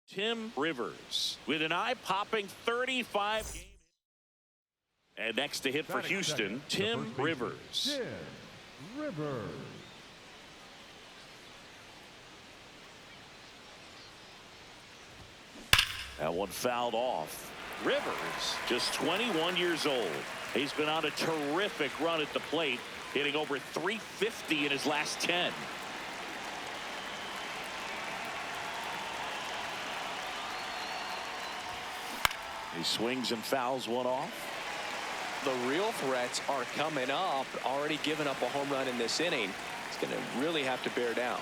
Tim Rivers with an eye-popping 35 game. And next to hit for Houston, Tim Rivers. That one fouled off. Rivers, just 21 years old. He's been on a terrific run at the plate, hitting over 350 in his last 10. He swings and fouls one off. The real threats are coming up. Already given up a home run in this inning. He's going to really have to bear down.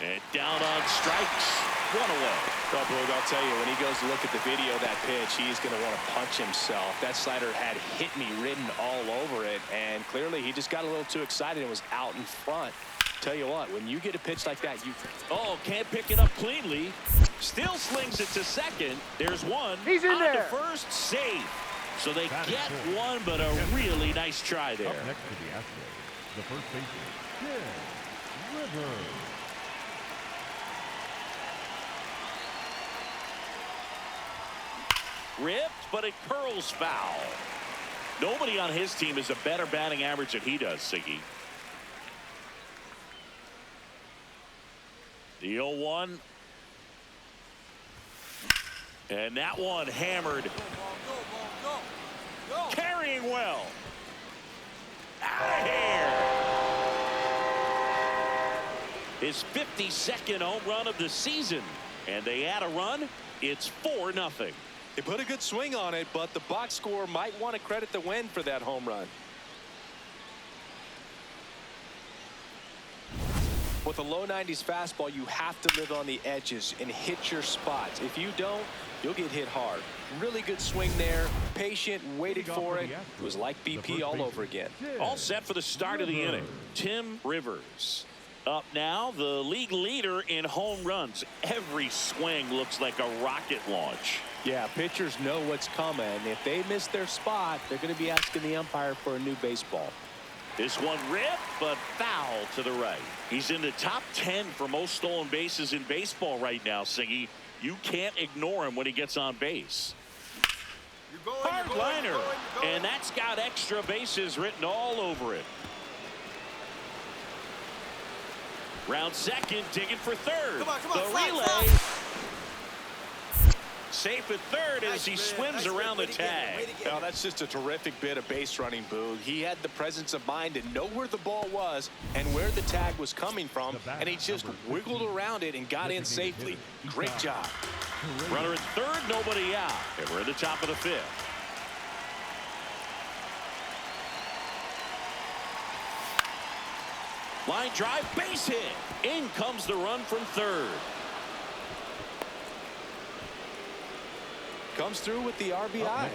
And down on strikes. One away. Well, Boog, I'll tell you, when he goes to look at the video of that pitch, he's going to want to punch himself. That slider had hit me written all over it, and clearly he just got a little too excited and was out in front. Tell you what, when you get a pitch like that, you can't pick it up cleanly. Still slings it to second. There's one. He's in there. To first, safe. So they get one, but a really nice try there. Up next to the Astros, the first baseman, Tim Rivers. Ripped, but it curls foul. Nobody on his team has a better batting average than he does, Siggy. The 0-1. And that one hammered. Go. Carrying well. Out of here. His 52nd home run of the season. And they add a run. It's 4-0. They put a good swing on it, but the box score might want to credit the win for that home run. With a low 90s fastball, you have to live on the edges and hit your spots. If you don't, you'll get hit hard. Really good swing there. Patient, waited for it. It was like BP all over again. All set for the start of the inning. Tim Rivers. Up now, the league leader in home runs. Every swing looks like a rocket launch. Yeah, pitchers know what's coming. If they miss their spot, they're going to be asking the umpire for a new baseball. This one ripped, but foul to the right. He's in the top 10 for most stolen bases in baseball right now, Siggy. You can't ignore him when he gets on base. Hard liner, and that's got extra bases written all over it. Round second, digging for third. The relay. Safe at third as he swims around the tag. Now, that's just a terrific bit of base running, Boog. He had the presence of mind to know where the ball was and where the tag was coming from, and he just wiggled around it and got in safely. Great job. Runner at third, nobody out. And we're at the top of the fifth. Line drive, base hit. In comes the run from third. Comes through with the RBI.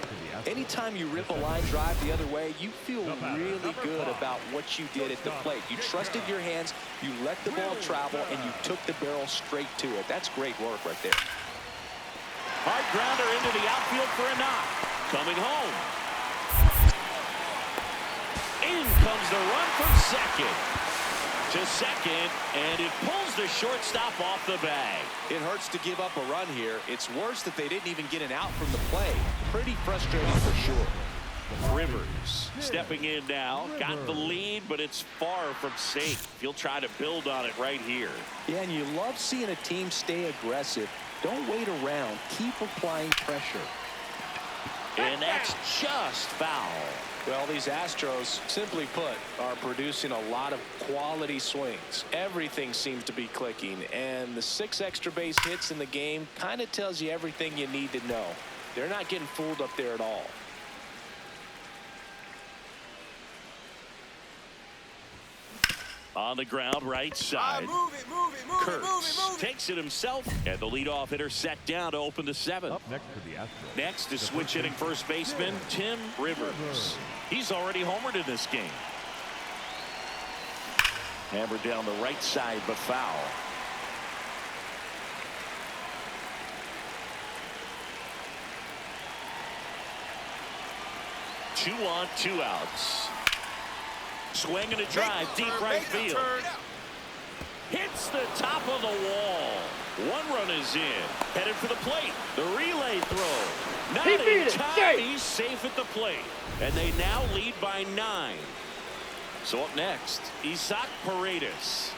Anytime you rip a line drive the other way, you feel really good about what you did at the plate. You trusted your hands, you let the ball travel, and you took the barrel straight to it. That's great work right there. Hard grounder into the outfield for a knock. Coming home. In comes the run from second. To second, and it pulls the shortstop off the bag. It hurts to give up a run here. It's worse that they didn't even get an out from the play. Pretty frustrating for sure. Rivers stepping in now. Got the lead, but it's far from safe. He'll try to build on it right here. Yeah, and you love seeing a team stay aggressive. Don't wait around. Keep applying pressure. And that's just foul. Well, these Astros, simply put, are producing a lot of quality swings. Everything seems to be clicking, and the 6 extra base hits in the game kind of tells you everything you need to know. They're not getting fooled up there at all. On the ground, right side. Kurtz takes it himself, and the leadoff hitter set down to open the 7th. Up next to the Astros. Next is switch hitting first baseman Tim Rivers. He's already homered in this game. Hammered down the right side, but foul. Two on, 2 outs. Swing and a drive, deep right field. Hits the top of the wall. One run is in. Headed for the plate. The relay throw. Not in time. He's safe at the plate. And they now lead by 9. So up next, Isaac Paredes.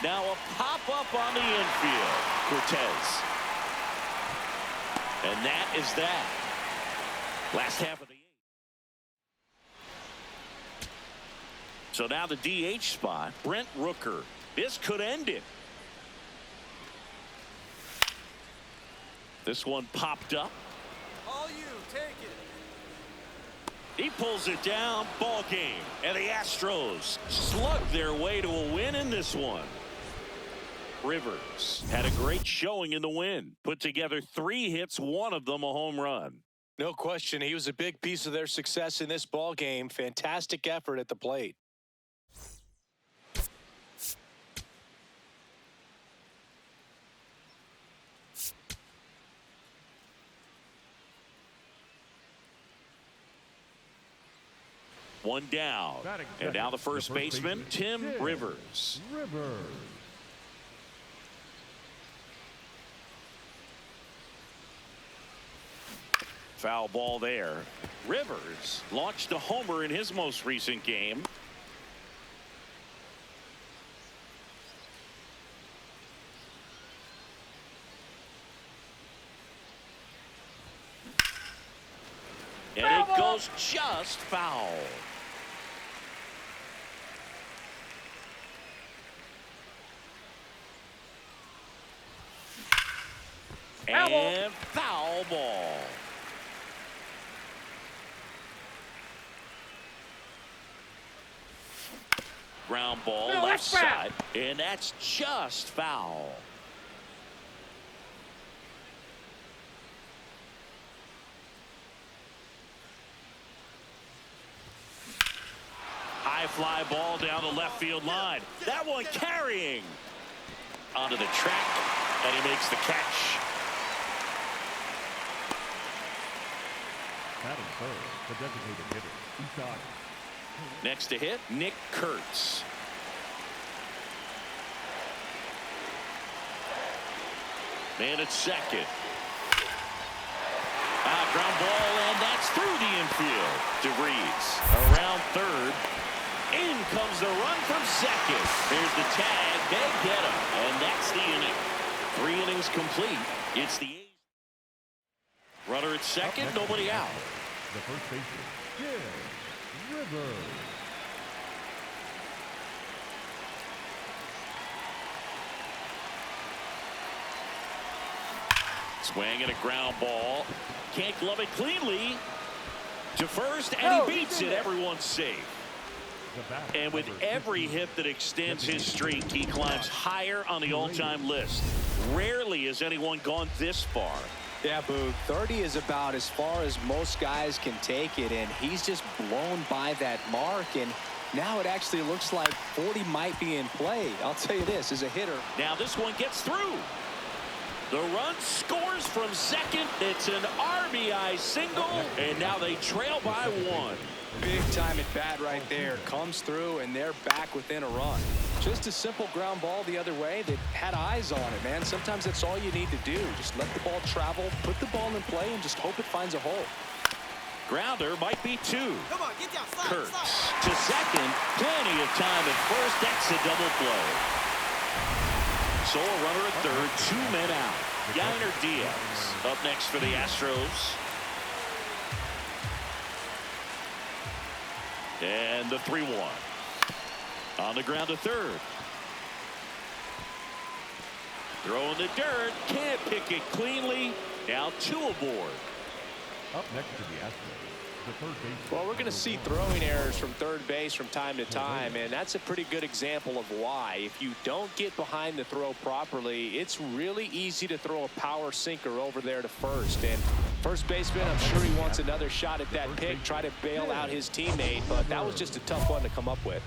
Now a pop-up on the infield. Cortez. And that is that. Last half of the 8th. So now the DH spot, Brent Rooker. This could end it. This one popped up. All you, take it. He pulls it down. Ball game. And the Astros slug their way to a win in this one. Rivers had a great showing in the win. Put together 3 hits, one of them a home run. No question, he was a big piece of their success in this ball game. Fantastic effort at the plate. One down. And now the first baseman, Tim Rivers. Foul ball there. Rivers launched a homer in his most recent game. And it goes just foul. And foul ball. Ground ball left side. And that's just foul. High fly ball down the left field line. That one carrying onto the track, and he makes the catch. Batting third, the designated hitter, Isaac. Next to hit, Nick Kurtz. Man at second. Ground ball, and that's through the infield. DeVries around third. In comes the run from second. There's the tag. They get him, and that's the inning. 3 innings complete. It's the 8th. Runner at second, nobody out. The first baseman, Tim Rivers. Swing and a ground ball. Can't glove it cleanly to first, and he beats it. Everyone's safe. And with every hit that extends his streak, he climbs higher on the all-time list. Rarely has anyone gone this far. Yeah, Boog, 30 is about as far as most guys can take it, and he's just blown by that mark, and now it actually looks like 40 might be in play. I'll tell you this, as a hitter. Now this one gets through. The run scores from second. It's an RBI single, and now they trail by 1. Big time at bat right there. Comes through, and they're back within a run. Just a simple ground ball the other way that had eyes on it, man. Sometimes that's all you need to do. Just let the ball travel, put the ball in play, and just hope it finds a hole. Grounder might be 2. Come on, get down. Slide, Kurtz slide. to second. Plenty of time at first. That's a double play. So a runner at third, 2 men out. Yainer Diaz up next for the Astros. And the 3-1. On the ground to third. Throwing the dirt. Can't pick it cleanly. Now 2 aboard. Up next to the Astros, the third baseman. Well, we're going to see throwing errors from third base from time to time, and that's a pretty good example of why. If you don't get behind the throw properly, it's really easy to throw a power sinker over there to first. And first baseman, I'm sure he wants another shot at that pick, try to bail out his teammate, but that was just a tough one to come up with.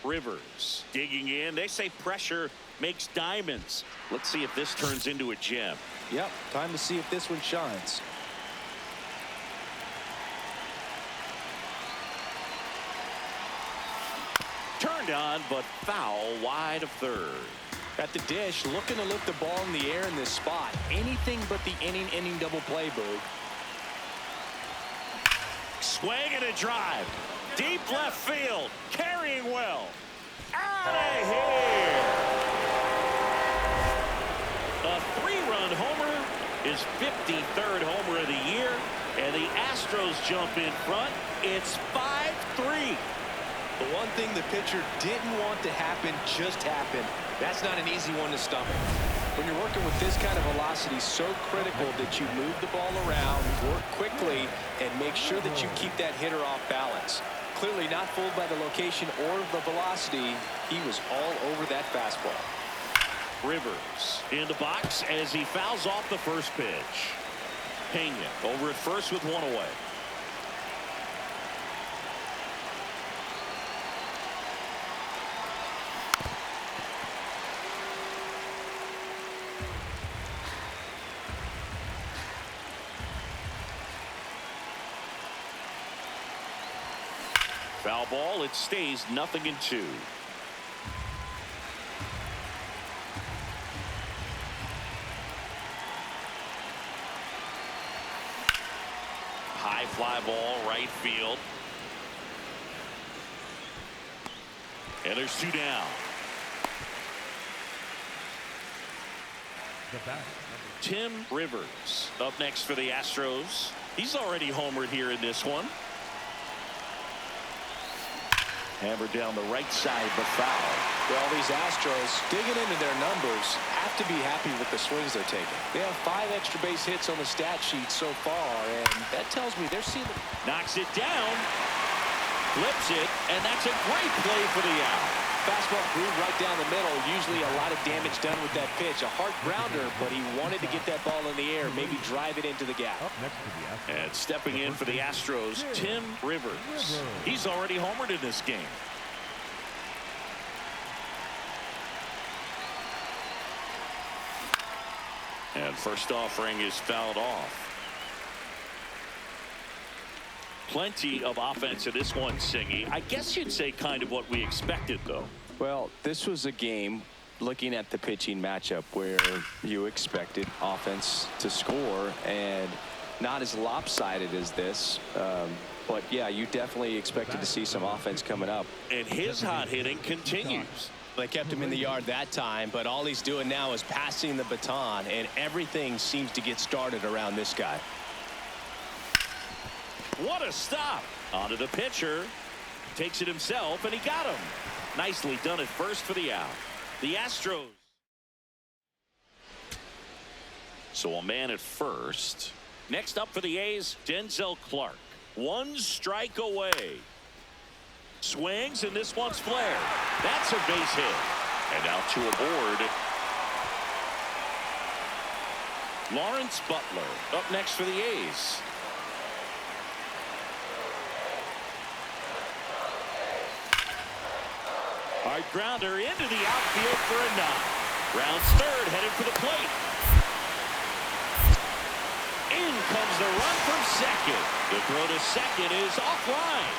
Rivers digging in. They say pressure makes diamonds. Let's see if this turns into a gem. Yep, time to see if this one shines. Turned on, but foul wide of third. At the dish, looking to lift the ball in the air in this spot. Anything but the inning double play, Boog. Swing and a drive. Deep left field. Carrying well. Out of here. A 3-run homer. His 53rd homer of the year. And the Astros jump in front. It's 5-3. The one thing the pitcher didn't want to happen just happened. That's not an easy one to stomach. When you're working with this kind of velocity, so critical that you move the ball around, work quickly, and make sure that you keep that hitter off balance. Clearly not fooled by the location or the velocity. He was all over that fastball. Rivers in the box as he fouls off the first pitch. Pena over at first with one away. Foul ball. It stays 0-2. High fly ball right field. And there's 2 down. The bat. Tim Rivers up next for the Astros. He's already homered here in this one. Hammered down the right side, but foul. Well, these Astros, digging into their numbers, have to be happy with the swings they're taking. They have 5 extra base hits on the stat sheet so far, and that tells me they're seeing the... Knocks it down, flips it, and that's a great play for the out. Fastball groove right down the middle. Usually a lot of damage done with that pitch. A hard grounder, but he wanted to get that ball in the air, maybe drive it into the gap. Up next to the Astros. And stepping in for the Astros, Tim Rivers. He's already homered in this game. And first offering is fouled off. Plenty of offense in this one, Singy. I guess you'd say kind of what we expected, though. Well, this was a game, looking at the pitching matchup, where you expected offense to score, and not as lopsided as this. But, yeah, you definitely expected to see some offense coming up. And his hot hitting continues. They kept him in the yard that time, but all he's doing now is passing the baton, and everything seems to get started around this guy. What a stop. Onto the pitcher. Takes it himself, and he got him. Nicely done at first for the out. The Astros. So a man at first. Next up for the A's, Denzel Clark. 1 strike away. Swings, and this one's flared. That's a base hit. And out to a board. Lawrence Butler up next for the A's. Hard grounder into the outfield for a knock. Rounds third, headed for the plate. In comes the run from second. The throw to second is offline.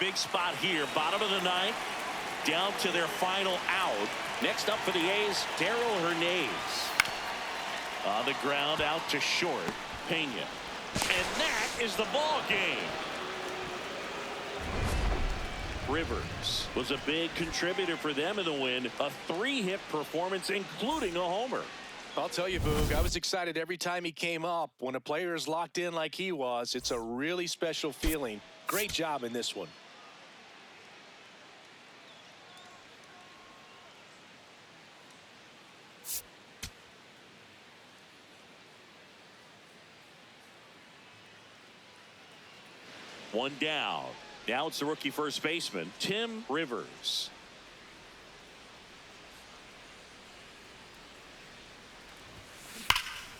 Big spot here, bottom of the 9th. Down to their final out. Next up for the A's, Darrell Hernandez. On the ground, out to short. Pena. And that is the ball game. Rivers was a big contributor for them in the win. A 3-hit performance, including a homer. I'll tell you, Boog, I was excited every time he came up. When a player is locked in like he was, it's a really special feeling. Great job in this one. One down. Now it's the rookie first baseman, Tim Rivers.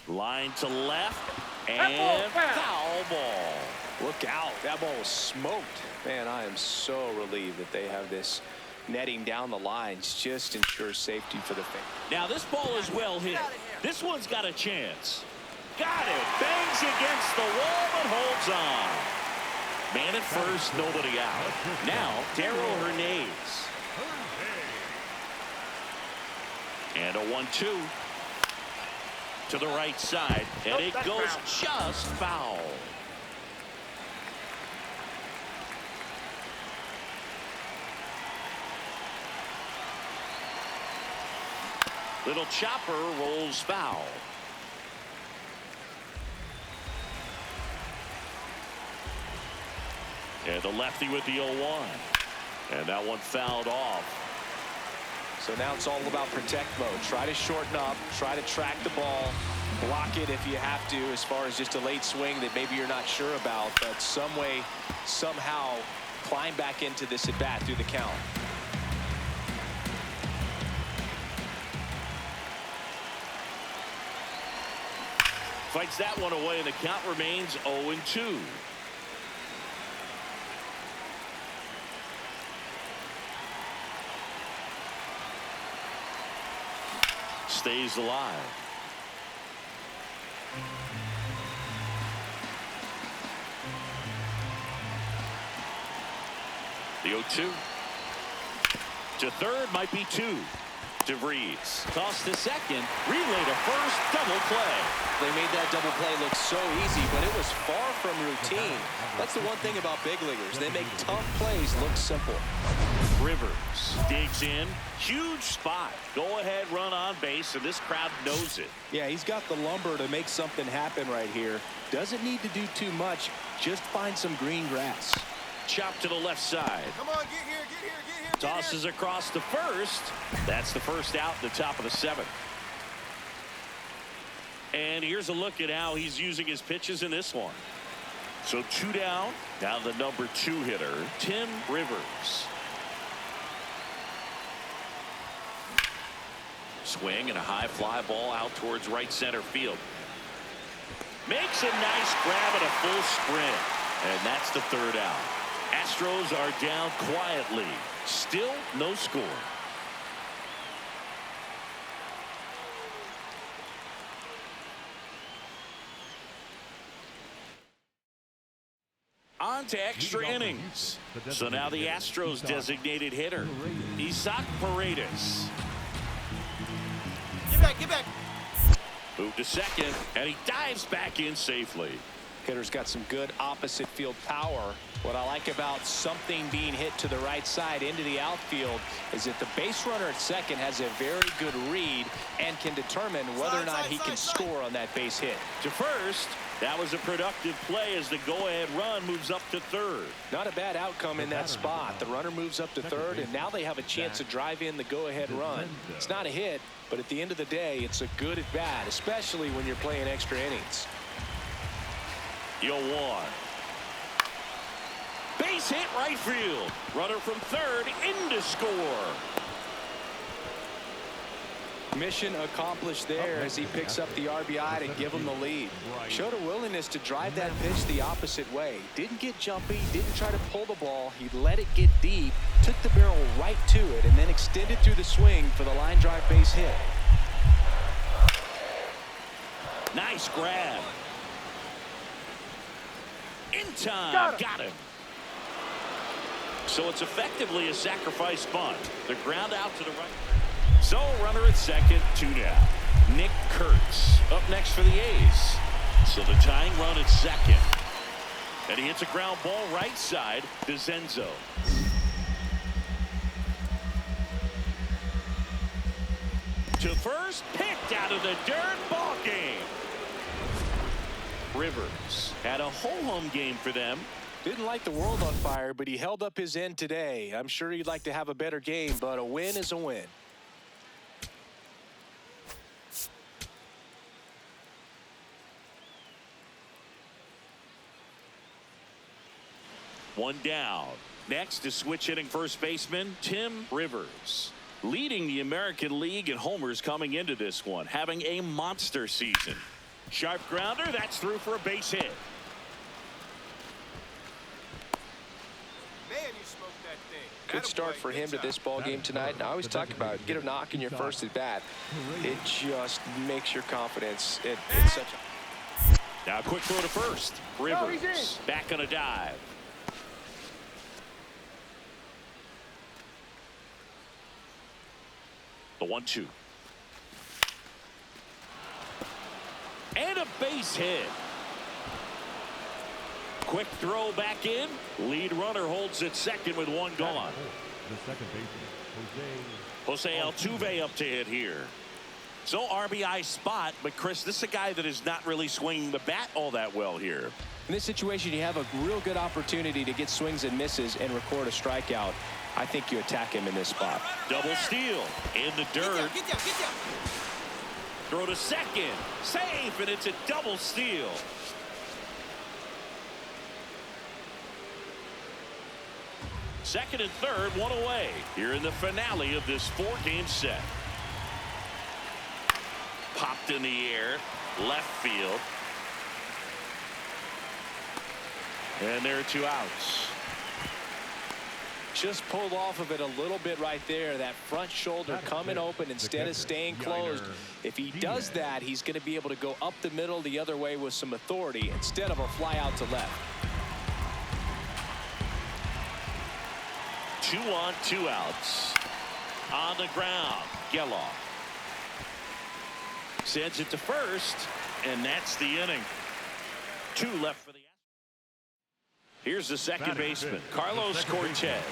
Line to left, and foul ball. Look out. That ball was smoked. Man, I am so relieved that they have this netting down the lines. Just ensures safety for the fan. Now this ball is well hit. This one's got a chance. Got it. Bangs against the wall, but holds on. Man at first, nobody out. Now, Darryl Hernandez. And a 1-2 to the right side, and it goes just foul. Little chopper rolls foul. And the lefty with the 0-1. And that one fouled off. So now it's all about protect mode. Try to shorten up, try to track the ball, block it if you have to, as far as just a late swing that maybe you're not sure about, but some way, somehow climb back into this at bat through the count. Fights that one away, and the count remains 0-2. Stays alive. The 0-2. To third, might be 2. DeVries toss to second, relay to first, double play. They made that double play look so easy, but it was far from routine. That's the one thing about big leaguers. They make tough plays look simple. Rivers digs in. Huge spot. Go ahead, run on base, and this crowd knows it. Yeah, he's got the lumber to make something happen right here. Doesn't need to do too much. Just find some green grass. Chop to the left side. Come on, get here, get here, get here. Tosses across to first. That's the first out in the top of the 7th. And here's a look at how he's using his pitches in this one. So 2 down. Now the number 2 hitter, Tim Rivers. Swing and a high fly ball out towards right center field. Makes a nice grab at a full sprint. And that's the 3rd out. Astros are down quietly. Still no score. On to extra innings. So now the Astros designated hitter, Isaac Paredes. Get back, get back. Move to second, and he dives back in safely. Hitter's got some good opposite field power. What I like about something being hit to the right side into the outfield is that the base runner at second has a very good read and can determine whether or not he can score on that base hit. To first, that was a productive play as the go-ahead run moves up to third. Not a bad outcome in that spot. The runner moves up to third, and now they have a chance to drive in the go-ahead run. It's not a hit, but at the end of the day, it's a good at bat, especially when you're playing extra innings. 0-1. Base hit right field. Runner from third in to score. Mission accomplished there as he picks up the RBI to give him the lead. Showed a willingness to drive that pitch the opposite way. Didn't get jumpy, didn't try to pull the ball. He let it get deep, took the barrel right to it, and then extended through the swing for the line drive base hit. Nice grab. In time. Got him. So it's effectively a sacrifice bunt. The ground out to the right. So runner at second, 2 down. Nick Kurtz up next for the A's. So the tying run at second. And he hits a ground ball right side to Zenzo. To first, picked out of the dirt, ball game. Rivers had a ho-hum game for them. Didn't light the world on fire, but he held up his end today. I'm sure he'd like to have a better game, but a win is a win. One down. Next is switch hitting first baseman Tim Rivers, leading the American League in homers coming into this one, having a monster season. Sharp grounder, that's through for a base hit. Man, you smoked that thing. Good start for him to this ball game tonight. And I always talk about it. Get a knock in your first at bat. It just makes your confidence. It's such a... Now a quick throw to first. Rivers back on a dive. The 1-2. And a base hit. Quick throw back in. Lead runner holds at second with one gone. The second baseman, Jose Altuve up to hit here. So RBI spot, but Chris, this is a guy that is not really swinging the bat all that well here. In this situation, you have a real good opportunity to get swings and misses and record a strikeout. I think you attack him in this spot. Double steal in the dirt. Get down, get down. Throw to second. Safe, and it's a double steal. Second and third, one away here in the finale of this 4-game set. Popped in the air, left field. And there are 2 outs. Just pulled off of it a little bit right there. That front shoulder coming open instead of staying closed. If he does that, he's going to be able to go up the middle the other way with some authority instead of a fly out to left. 2 on, 2 outs. On the ground, Geloff sends it to first, and that's the inning. 2 left for the. Here's the second baseman, Carlos Cortez.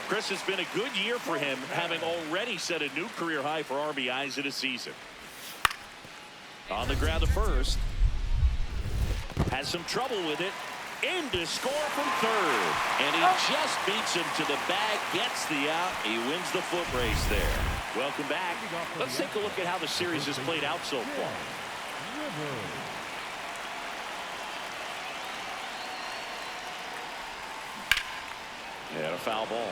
Chris, has been a good year for him, having already set a new career high for RBIs in a season. On the ground to first. Has some trouble with it. In to score from third. And he just beats him to the bag, gets the out. He wins the foot race there. Welcome back. Let's take a look at how the series has played out so far. And a foul ball.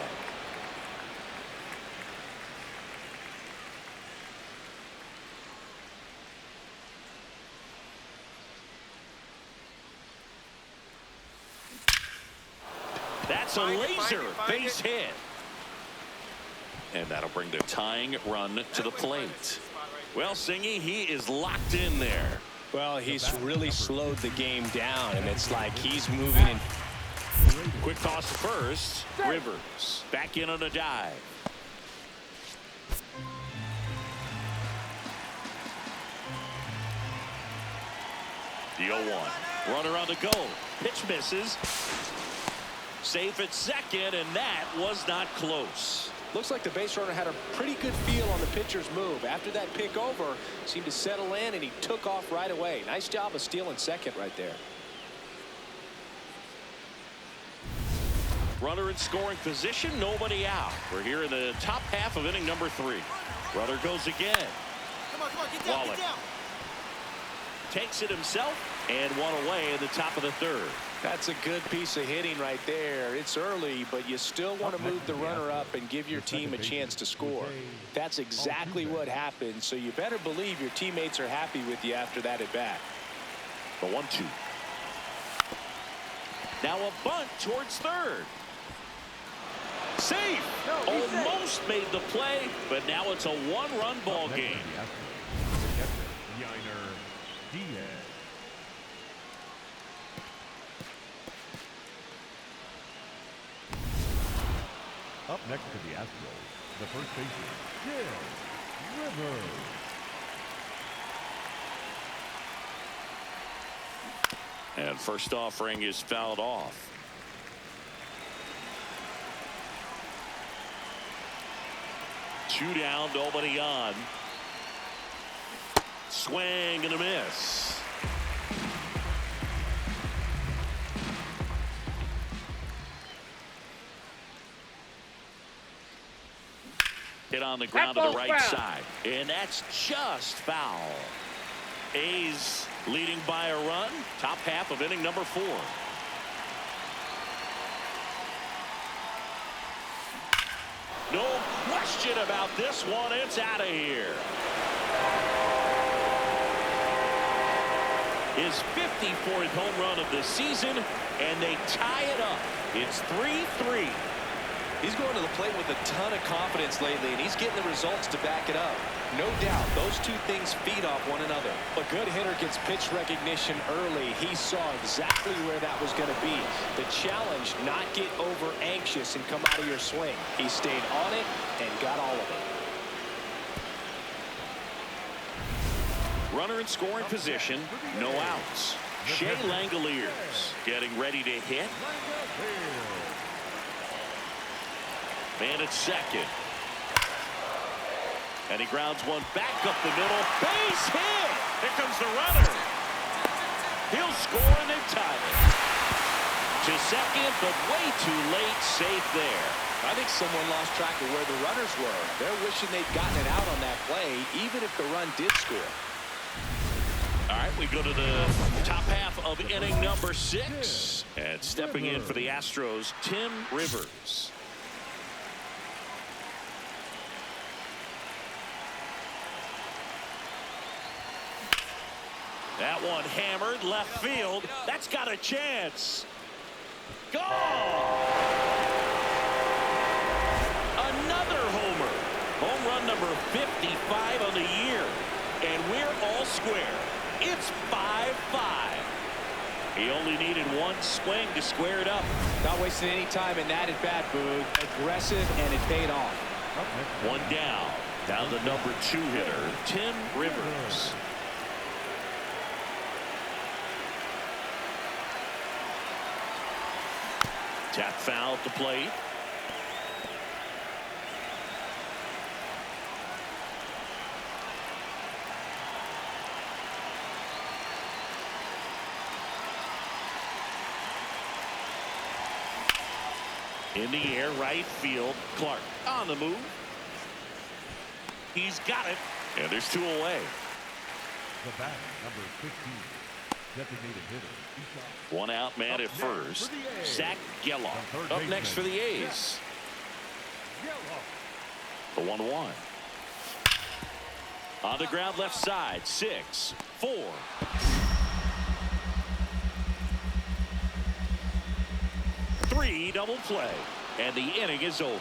That's a laser base hit. And that'll bring the tying run to the plate. Well, Singy, he is locked in there. Well, he's really slowed the game down, and it's like he's moving in. Quick toss to first. Rivers back in on a dive. The 0-1. Runner on the go. Pitch misses. Safe at second, and that was not close. Looks like the base runner had a pretty good feel on the pitcher's move. After that pick over, seemed to settle in, and he took off right away. Nice job of stealing second right there. Runner in scoring position, nobody out. We're here in the top half of inning number 3. Runner goes again. Come on, get down, Wallach get down. takes it himself and one away in the top of the third. That's a good piece of hitting right there. It's early, but you still want to move the runner up and give your team a chance to score. That's exactly what happened, so you better believe your teammates are happy with you after that at bat. The 1-2. Now a bunt towards third. Safe. Almost made the play, but now it's a 1-run ball game. Up next to the Astros, the first baseman, Rivers. And first offering is fouled off. Two down, nobody on. Swing and a miss. Hit on the ground to the right side. And that's just foul. A's leading by a run. Top half of inning number 4. No question about this one. It's out of here. His 54th home run of the season, and they tie it up. It's 3-3. He's going to the plate with a ton of confidence lately, and he's getting the results to back it up. No doubt, those two things feed off one another. A good hitter gets pitch recognition early. He saw exactly where that was going to be. The challenge, not get over anxious and come out of your swing. He stayed on it and got all of it. Runner in scoring position, no outs. Shea Langoliers getting ready to hit. Man at second. And he grounds one back up the middle. Base hit! Here comes the runner. He'll score and they tie it. To second, but way too late. Safe there. I think someone lost track of where the runners were. They're wishing they'd gotten it out on that play, even if the run did score. All right, we go to the top half of inning number 6. And stepping in for the Astros, Tim Rivers. That one hammered left field. That's got a chance. Gone! Another homer. Home run number 55 on the year. And we're all square. It's 5-5. He only needed one swing to square it up. Not wasting any time in that at bat, Boog. Aggressive, and it paid off. One down. Down the number 2 hitter, Tim Rivers. Tap foul at the plate. In the air, right field. Clark on the move. He's got it. And there's 2 away. The bat, number 15, designated hitter. One out, man at first. Zach Geloff up next for the A's. The 1-1. On the ground left side. 6, 4. Double play, and the inning is over.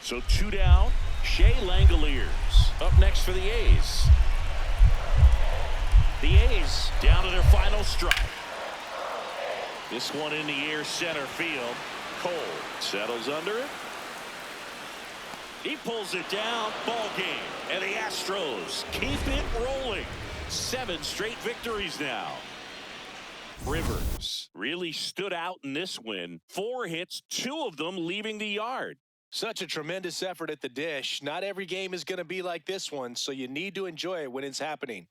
So 2 down. Shea Langoliers up next for the A's. The A's down to their final strike. This one in the air, center field. Cole settles under it. He pulls it down. Ball game, and the Astros keep it rolling. 7 straight victories now. Rivers really stood out in this win. 4 hits, 2 of them leaving the yard. Such a tremendous effort at the dish. Not every game is going to be like this one, so you need to enjoy it when it's happening.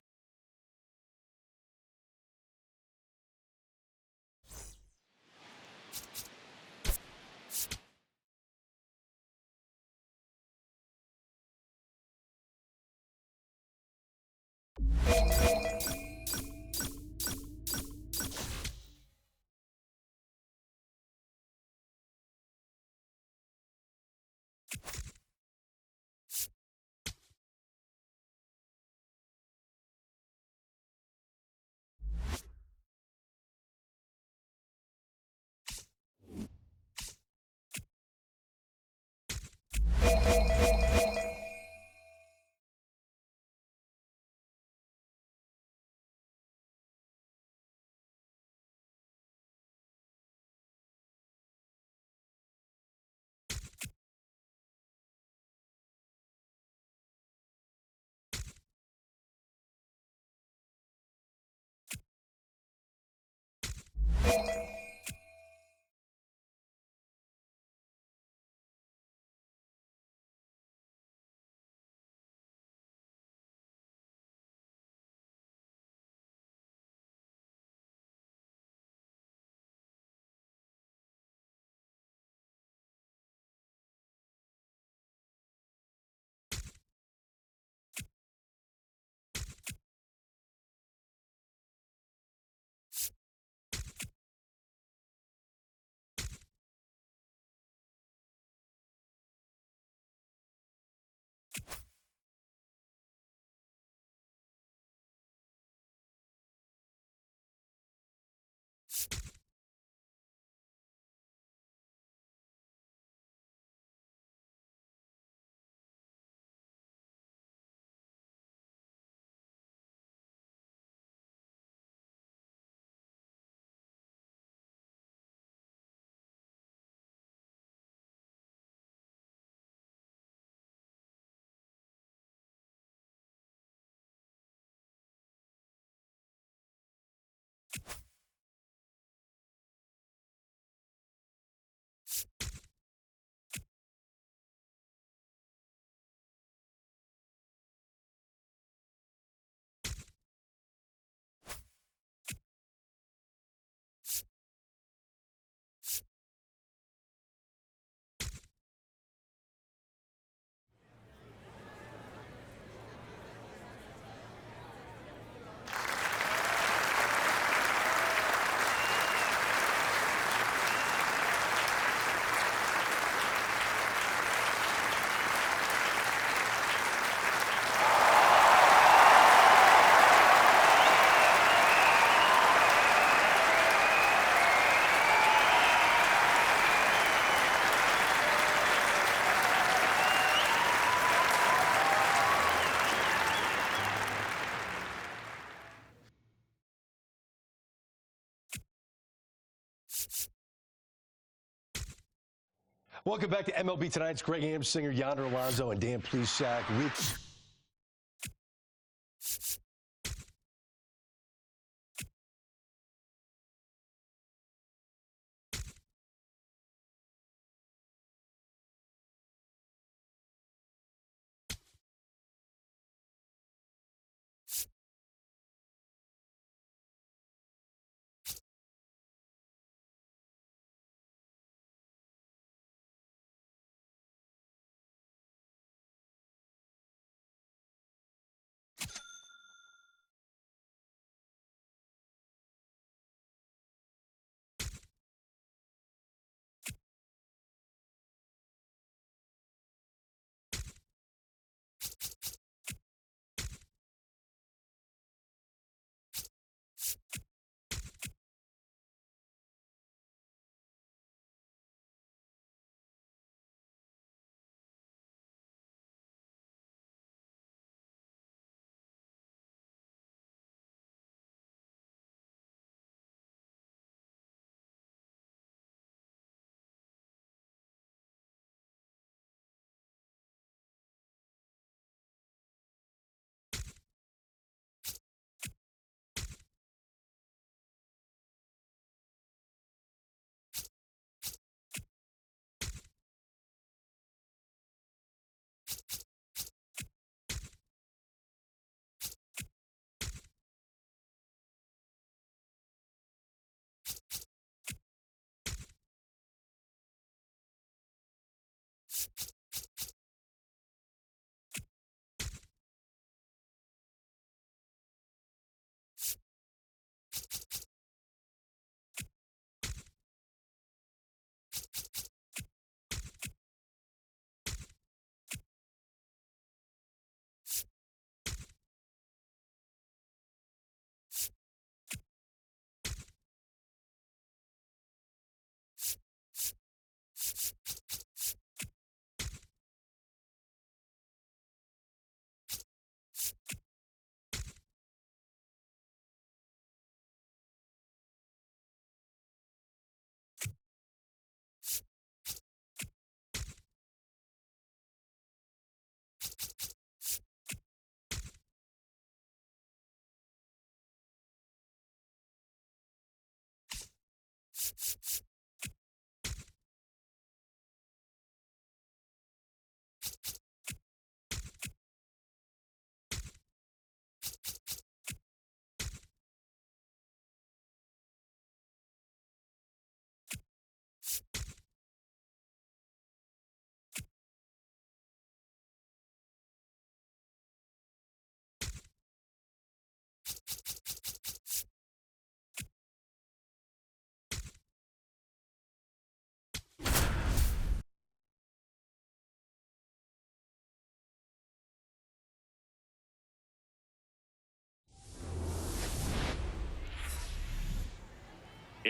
Welcome back to MLB Tonight's Greg Amsinger, Yonder Alonso, and Dan Plesac.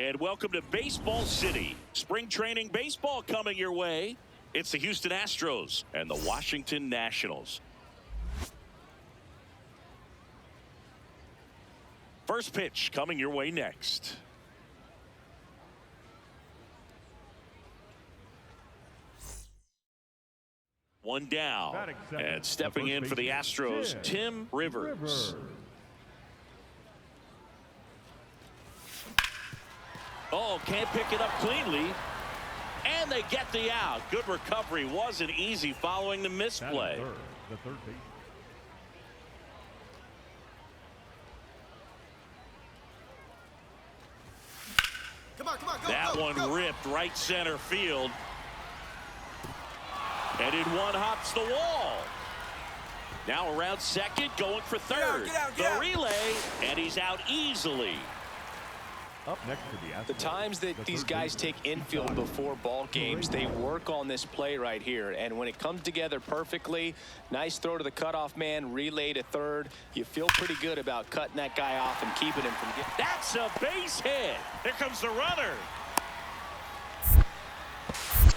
And welcome to Baseball City. Spring training baseball coming your way. It's the Houston Astros and the Washington Nationals. First pitch coming your way next. One down. And stepping in for the Astros, Tim Rivers. Oh, can't pick it up cleanly. And they get the out. Good recovery. Wasn't easy following the misplay. The third base. Come on, come on, go, That go, one go. ripped right center field. And in one hops the wall. Now around second, going for third. Get out, the relay, and he's out easily. Up next to the Astros. The times that these guys take infield before ball games, they work on this play right here. And when it comes together perfectly, nice throw to the cutoff man, relay to third. You feel pretty good about cutting that guy off and keeping him from getting. That's a base hit. Here comes the runner.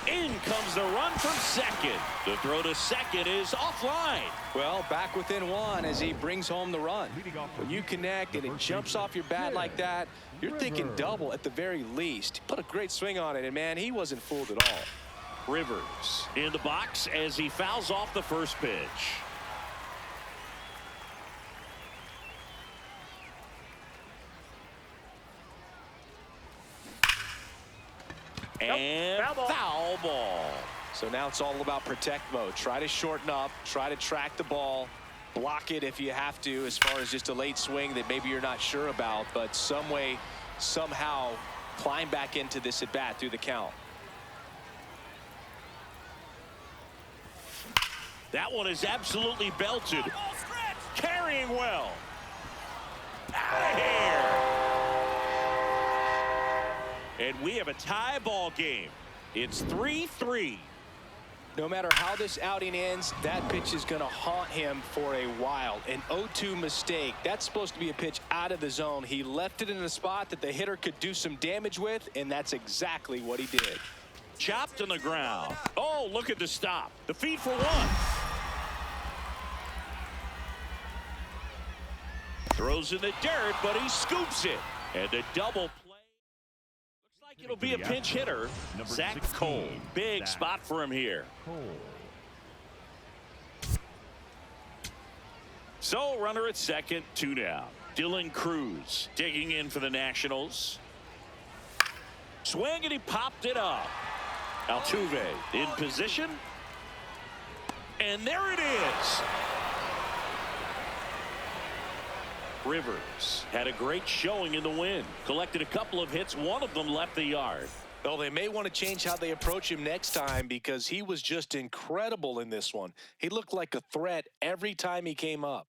In comes the run from second. The throw to second is offline. Well, back within one as he brings home the run. When you connect and it jumps off your bat like that, you're thinking double at the very least. Put a great swing on it, and man, he wasn't fooled at all. Rivers in the box as he fouls off the first pitch. And foul ball. So now it's all about protect mode. Try to shorten up, try to track the ball, block it if you have to, as far as just a late swing that maybe you're not sure about, but some way, somehow climb back into this at bat through the count. That one is absolutely belted. Carrying well. Out of here. And we have a tie ball game. It's 3-3. No matter how this outing ends, that pitch is going to haunt him for a while. An 0-2 mistake. That's supposed to be a pitch out of the zone. He left it in a spot that the hitter could do some damage with, and that's exactly what he did. Chopped on the ground. Oh, look at the stop. The feed for one. Throws in the dirt, but he scoops it. And the double play. Looks like it'll be a pinch hitter. Zach Cole. Big spot for him here. So runner at second, 2 down. Dylan Cruz digging in for the Nationals. Swing, and he popped it up. Altuve in position. And there it is. Rivers had a great showing in the win. Collected a couple of hits. One of them left the yard. Well, they may want to change how they approach him next time because he was just incredible in this one. He looked like a threat every time he came up.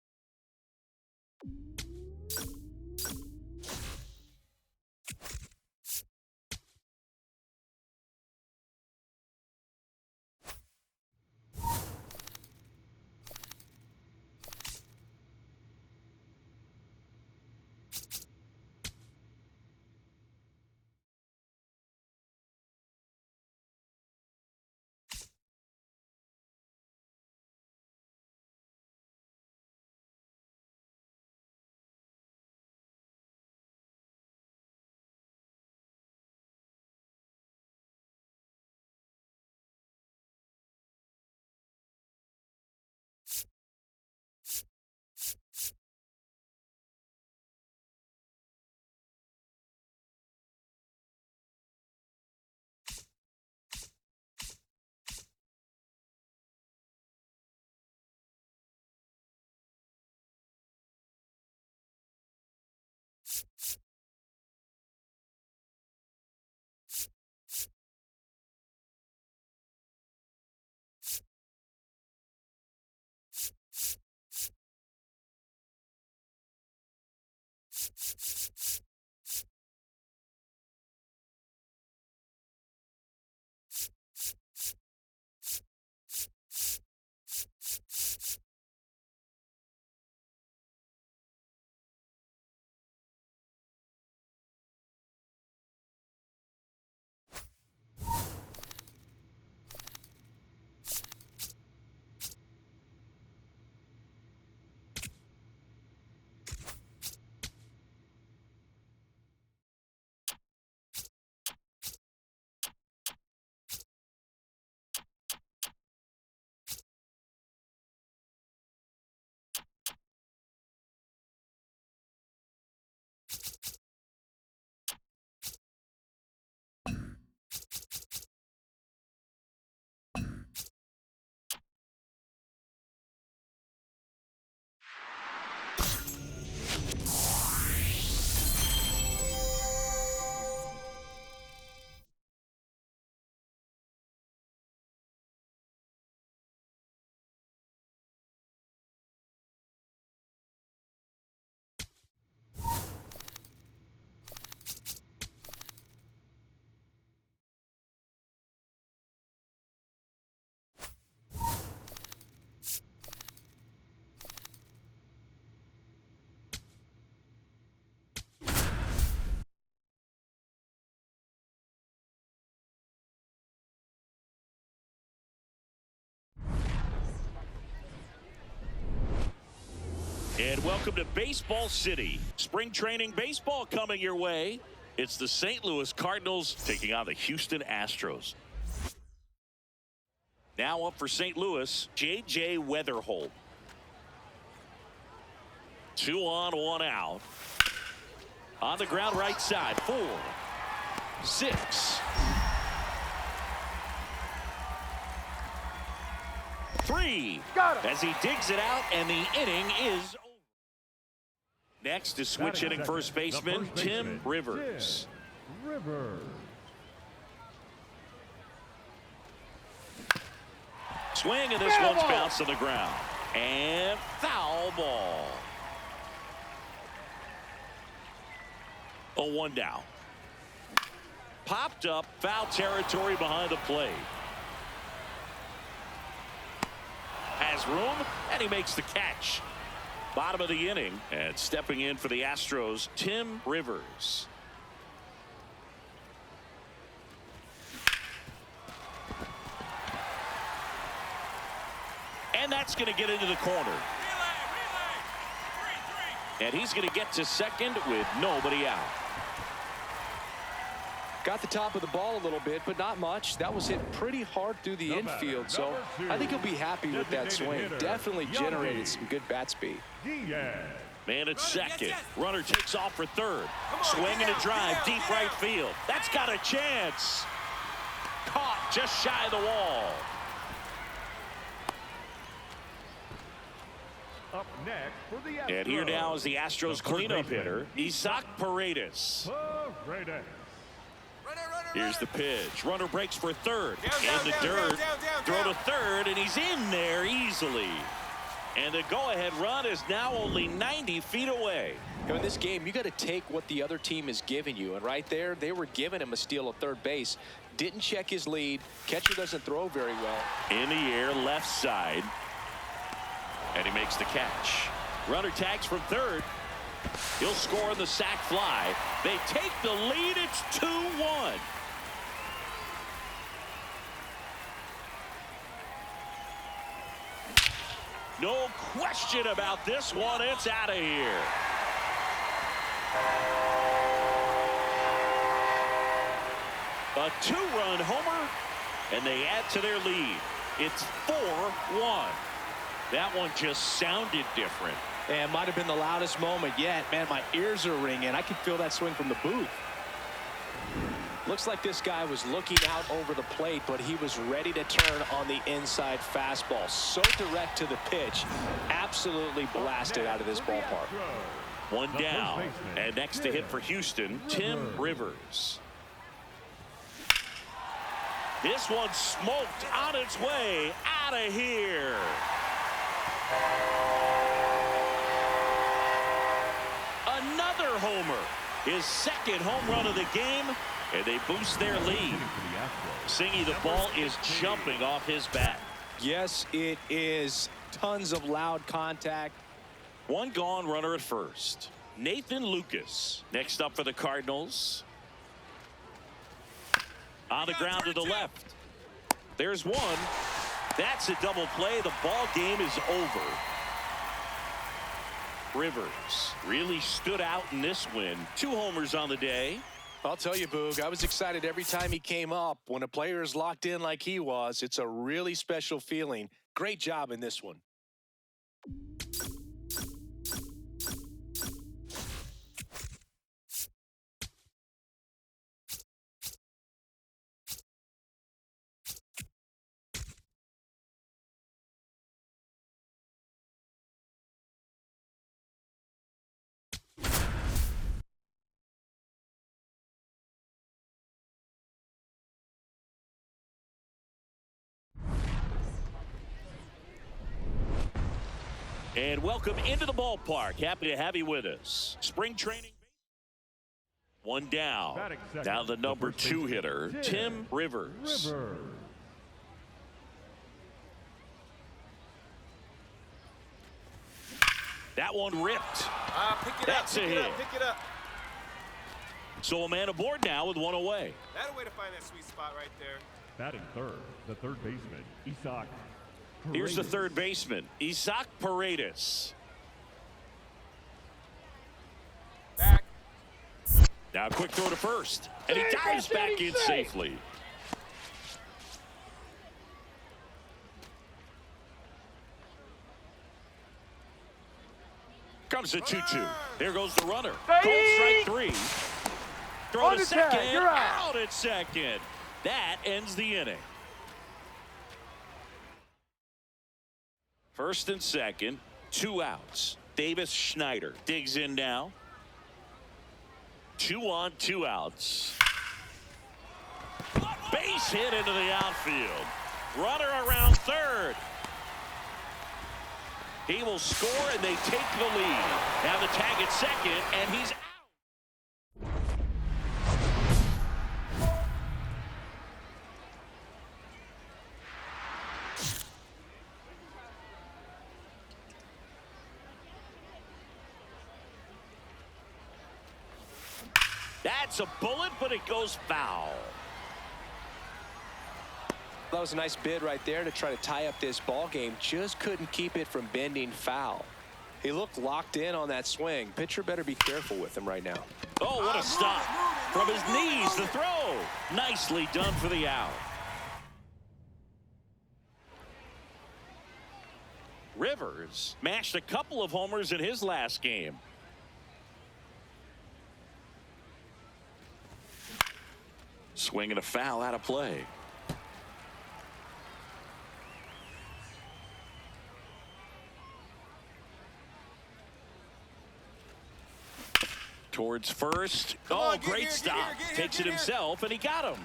And welcome to Baseball City. Spring training baseball coming your way. It's the St. Louis Cardinals taking on the Houston Astros. Now up for St. Louis, J.J. Weatherholt. 2 on, 1 out. On the ground right side, 4, 6, 3. As he digs it out, and the inning is over. Next is switch hitting first baseman Tim Rivers. Swing, and this one's bounced on the ground. And foul ball. 0-1 down. Popped up, foul territory behind the plate. Has room, and he makes the catch. Bottom of the inning, and stepping in for the Astros, Tim Rivers. And that's going to get into the corner. And he's going to get to second with nobody out. Got the top of the ball a little bit, but not much. That was hit pretty hard through the infield, so I think he'll be happy with that swing. Definitely generated some good bat speed. Man at second. Runner takes off for third. Swing and a drive, deep right field. That's got a chance. Caught just shy of the wall. Up next for the Astros. And here now is the Astros cleanup hitter, Isaac Paredes. Here's the pitch. Runner breaks for third. In the dirt. Throw to third, and he's in there easily. And the go-ahead run is now only 90 feet away. In this game, you got to take what the other team is giving you. And right there, they were giving him a steal at third base. Didn't check his lead. Catcher doesn't throw very well. In the air, left side. And he makes the catch. Runner tags from third. He'll score on the sac fly. They take the lead. It's 2-1. No question about this one. It's out of here. A 2-run homer, and they add to their lead. It's 4-1. That one just sounded different. And might have been the loudest moment yet. Man, my ears are ringing. I can feel that swing from the booth. Looks like this guy was looking out over the plate, but he was ready to turn on the inside fastball. So direct to the pitch. Absolutely blasted out of this ballpark. One down. And next to hit for Houston, Tim Rivers. This one smoked on its way out of here. Another homer. His second home run of the game, and they boost their lead. Singy, the ball is jumping off his bat. Yes, it is. Tons of loud contact. One gone, runner at first. Nathan Lucas next up for the Cardinals. On the ground to the left. There's one. That's a double play. The ball game is over. Rivers really stood out in this win. 2 homers on the day. I'll tell you, Boog, I was excited every time he came up. When a player is locked in like he was, it's a really special feeling. Great job in this one. And welcome into the ballpark. Happy to have you with us. Spring training. One down. Now the number 2 hitter, Tim Rivers. That one ripped. That's a hit. Pick it up. So a man aboard now with one away. That's a way to find that sweet spot right there. Batting third, the third baseman, Isaac. Here's the third baseman, Isaac Paredes. Now a quick throw to first. And he dives back in safely. Comes the 2-2. There goes the runner. Cold strike 3. Throw to second. Out at second. That ends the inning. First and second, 2 outs. Davis Schneider digs in now. 2 on, 2 outs. Base hit into the outfield. Runner around third. He will score, and they take the lead. Now the tag at second, and he's out. That's a bullet, but it goes foul. That was a nice bid right there to try to tie up this ball game. Just couldn't keep it from bending foul. He looked locked in on that swing. Pitcher better be careful with him right now. Oh, what a stop. From his knees, the throw. Nicely done for the out. Rivers mashed a couple of homers in his last game. Swing and a foul out of play. Towards first. Oh, great stop. Takes it himself, and he got him.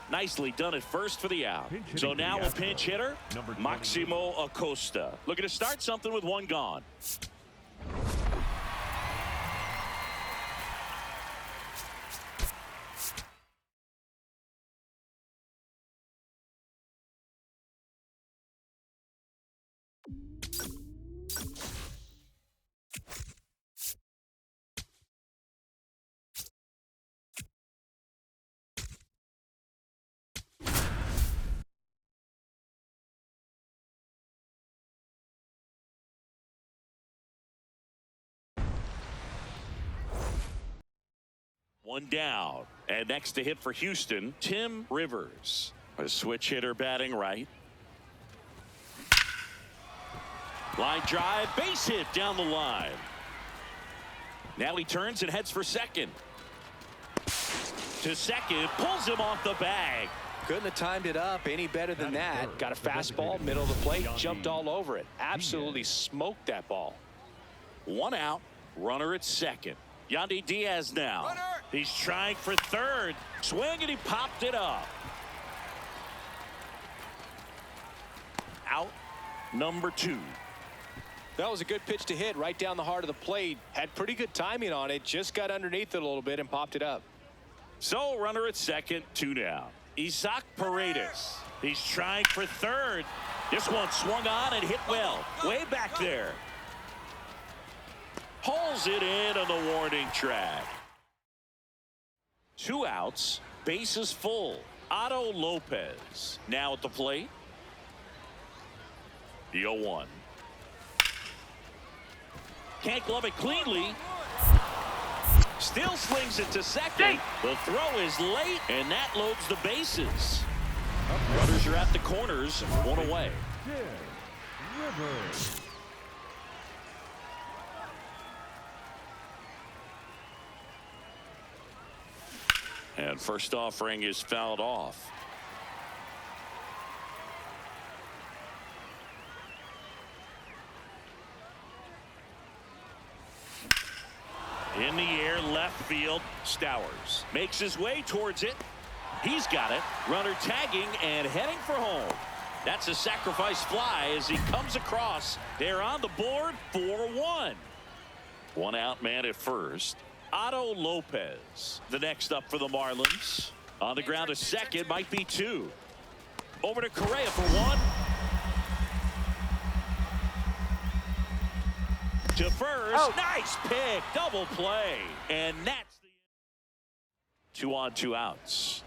Nicely done at first for the out. So now a pinch hitter, Maximo Acosta. Looking to start something with 1 gone. One down, and next to hit for Houston, Tim Rivers, a switch hitter batting right. Line drive, base hit down the line. Now he turns and heads for second. To second, pulls him off the bag. Couldn't have timed it up any better than that. Got a fastball, middle of the plate, jumped all over it. Absolutely smoked that ball. 1 out, runner at second. Yandy Diaz now. Runner. He's trying for third. Swing, and he popped it up. Out number 2. That was a good pitch to hit right down the heart of the plate. Had pretty good timing on it. Just got underneath it a little bit and popped it up. So runner at second, 2 down. Isaac Paredes. He's trying for third. This one swung on and hit well. Way back there. Pulls it in on the warning track. 2 outs, bases full. Otto Lopez now at the plate. The 0-1. Can't glove it cleanly. Still slings it to second. The throw is late, and that loads the bases. Runners are at the corners, 1 away. Rivers. And first offering is fouled off. In the air, left field. Stowers makes his way towards it. He's got it. Runner tagging and heading for home. That's a sacrifice fly as he comes across. They're on the board, 4-1. 1 out man at first. Otto Lopez, the next up for the Marlins. On the ground to second, might be 2. Over to Correa for 1. To first, oh. Nice pick, double play, and that's the 2 on, 2 outs.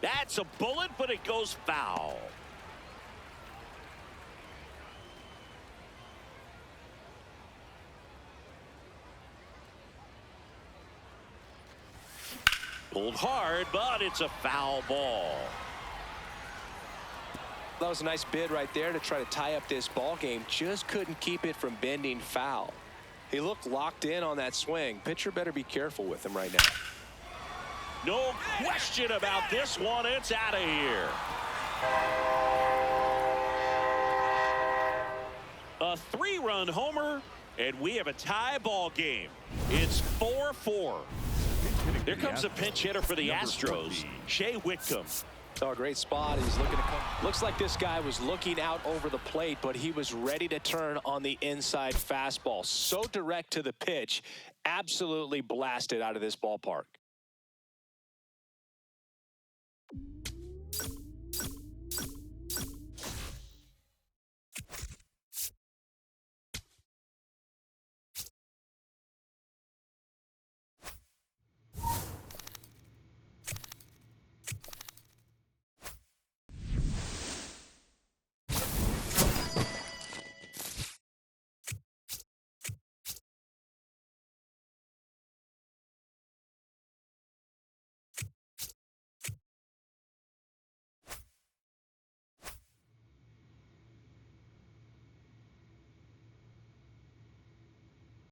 That's a bullet, but it goes foul. Pulled hard, but it's a foul ball. That was a nice bid right there to try to tie up this ball game. Just couldn't keep it from bending foul. He looked locked in on that swing. Pitcher better be careful with him right now. No question about this one. It's out of here. A 3-run homer, and we have a tie ball game. It's 4-4. Here comes a pinch hitter for the Astros, Shea Whitcomb. Oh, great spot. He's looking to come. Looks like this guy was looking out over the plate, but he was ready to turn on the inside fastball. So direct to the pitch. Absolutely blasted out of this ballpark.